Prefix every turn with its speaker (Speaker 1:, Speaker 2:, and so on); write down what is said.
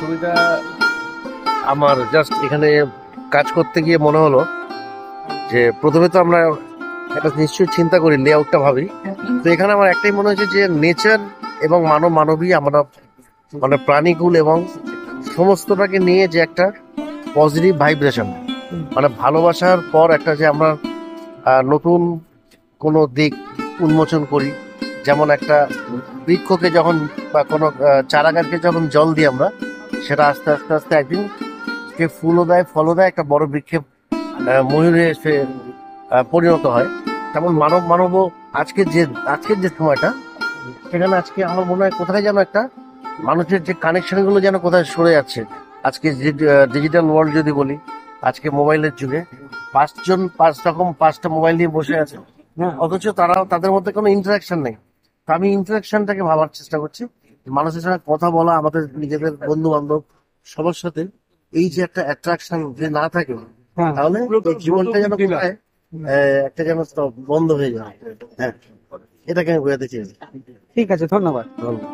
Speaker 1: ছবিটা আমার জাস্ট এখানে কাজ করতে গিয়ে মনে হলো যে প্রথমে তো আমরা একটা নিশ্চয়ই চিন্তা করি, লেআউটটা ভাবি। তো এখানে আমার একটাই মনে হয়েছে যে নেচার এবং মানবী আমরা মানে প্রাণীকুল এবং সমস্তটাকে নিয়ে যে একটা পজিটিভ ভাইব্রেশন, মানে ভালোবাসার পর একটা যে আমরা নতুন কোনো দিক উন্মোচন করি। যেমন একটা বৃক্ষকে যখন বা কোনো চারা গাছকে যখন জল দিই আমরা, সেটা আস্তে আস্তে আস্তে একদিন সে ফুলও দেয়, ফলও দেয়, একটা বড় বৃক্ষে ময়ূরে সে পরিণত হয়। তেমন মানব আজকের যে সময়টা, সেখানে আজকে আমার মনে হয় কোথায় যেন একটা মানুষের যে কানেকশন গুলো যেন কোথায় সরে যাচ্ছে। আজকে ডিজিটাল ওয়ার্ল্ড যদি বলি, আজকে মোবাইলের যুগে পাঁচটা মোবাইল নিয়ে বসে আছে। হ্যাঁ, অথচ তাদের মধ্যে কোনো ইন্টারাকশন নেই। তো আমি ইন্টারাকশনটাকে ভাবার চেষ্টা করছি, মানুষের সঙ্গে কথা বলা, আমাদের নিজেদের বন্ধু বান্ধব সবার সাথে এই যে একটা অ্যাট্রাকশন যে না থাকে, তাহলে এই জীবনটা যেন কোথায় একটা যেন বন্ধ হয়ে যায়। হ্যাঁ, এটাকে আমি বোঝাতে চেয়েছি।
Speaker 2: ঠিক আছে, ধন্যবাদ।
Speaker 1: ধন্যবাদ।